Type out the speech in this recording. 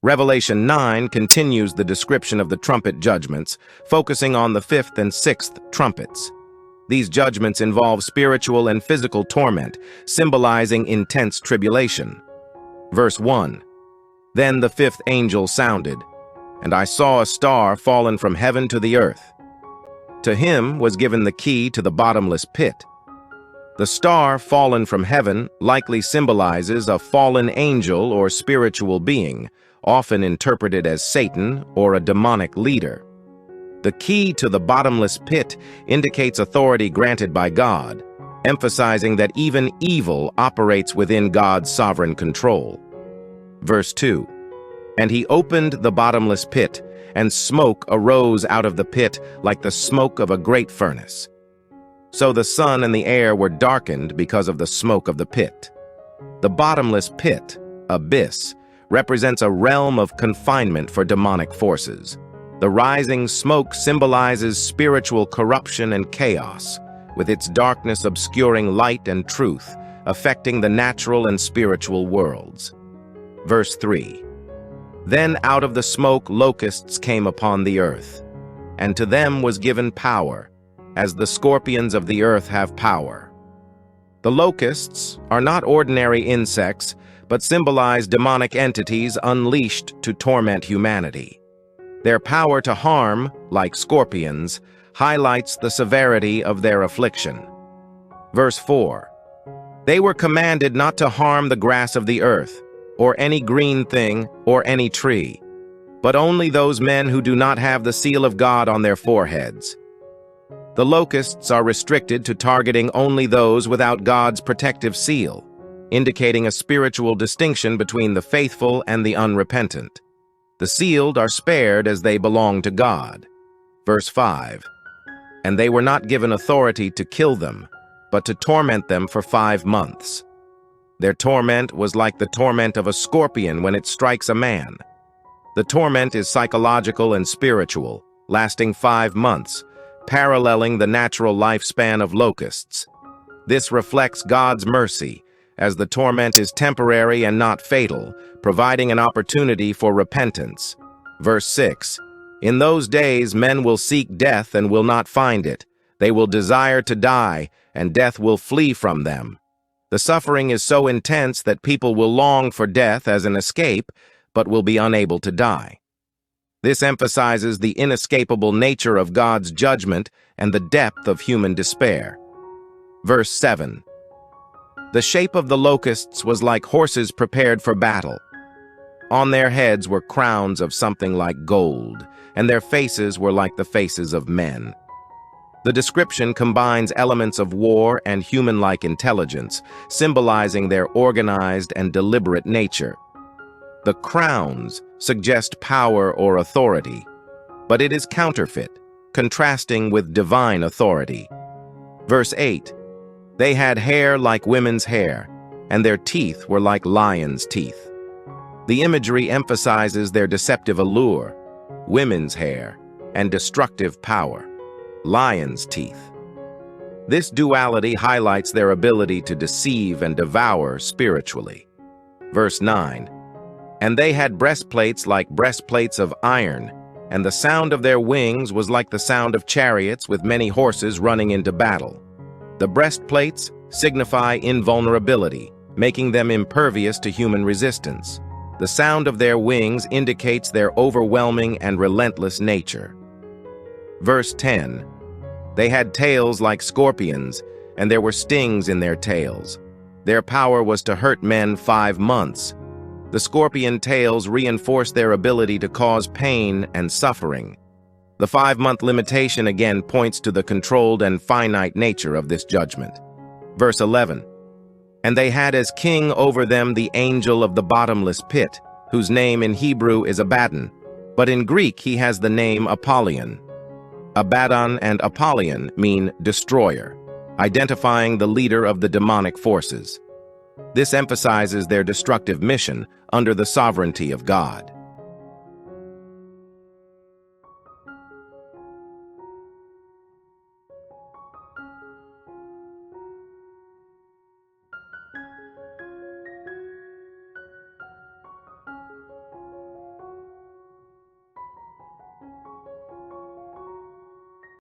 Revelation 9 continues the description of the trumpet judgments, focusing on the fifth and sixth trumpets. These judgments involve spiritual and physical torment, symbolizing intense tribulation. Verse 1. Then the fifth angel sounded, and I saw a star fallen from heaven to the earth. To him was given the key to the bottomless pit. The star fallen from heaven likely symbolizes a fallen angel or spiritual being, often interpreted as Satan or a demonic leader. The key to the bottomless pit indicates authority granted by God, emphasizing that even evil operates within God's sovereign control. Verse 2. And he opened the bottomless pit, and smoke arose out of the pit like the smoke of a great furnace. So the sun and the air were darkened because of the smoke of the pit. The bottomless pit, abyss, represents a realm of confinement for demonic forces. The rising smoke symbolizes spiritual corruption and chaos, with its darkness obscuring light and truth, affecting the natural and spiritual worlds. Verse 3. Then out of the smoke locusts came upon the earth, and to them was given power, as the scorpions of the earth have power. The locusts are not ordinary insects, but symbolize demonic entities unleashed to torment humanity. Their power to harm, like scorpions, highlights the severity of their affliction. Verse 4. They were commanded not to harm the grass of the earth, or any green thing, or any tree, but only those men who do not have the seal of God on their foreheads. The locusts are restricted to targeting only those without God's protective seal, indicating a spiritual distinction between the faithful and the unrepentant. The sealed are spared as they belong to God. Verse 5. And they were not given authority to kill them, but to torment them for 5 months. Their torment was like the torment of a scorpion when it strikes a man. The torment is psychological and spiritual, lasting 5 months, paralleling the natural lifespan of locusts. This reflects God's mercy, as the torment is temporary and not fatal, providing an opportunity for repentance. Verse 6. In those days men will seek death and will not find it. They will desire to die, and death will flee from them. The suffering is so intense that people will long for death as an escape, but will be unable to die. This emphasizes the inescapable nature of God's judgment and the depth of human despair. Verse 7. The shape of the locusts was like horses prepared for battle. On their heads were crowns of something like gold, and their faces were like the faces of men. The description combines elements of war and human-like intelligence, symbolizing their organized and deliberate nature. The crowns suggest power or authority, but it is counterfeit, contrasting with divine authority. Verse 8. They had hair like women's hair, and their teeth were like lions' teeth. The imagery emphasizes their deceptive allure, women's hair, and destructive power, lions' teeth. This duality highlights their ability to deceive and devour spiritually. Verse 9. And they had breastplates like breastplates of iron, and the sound of their wings was like the sound of chariots with many horses running into battle. The breastplates signify invulnerability, making them impervious to human resistance. The sound of their wings indicates their overwhelming and relentless nature. Verse 10. They had tails like scorpions, and there were stings in their tails. Their power was to hurt men 5 months. The scorpion tails reinforce their ability to cause pain and suffering. The 5-month limitation again points to the controlled and finite nature of this judgment. Verse 11. And they had as king over them the angel of the bottomless pit, whose name in Hebrew is Abaddon, but in Greek he has the name Apollyon. Abaddon and Apollyon mean destroyer, identifying the leader of the demonic forces. This emphasizes their destructive mission under the sovereignty of God.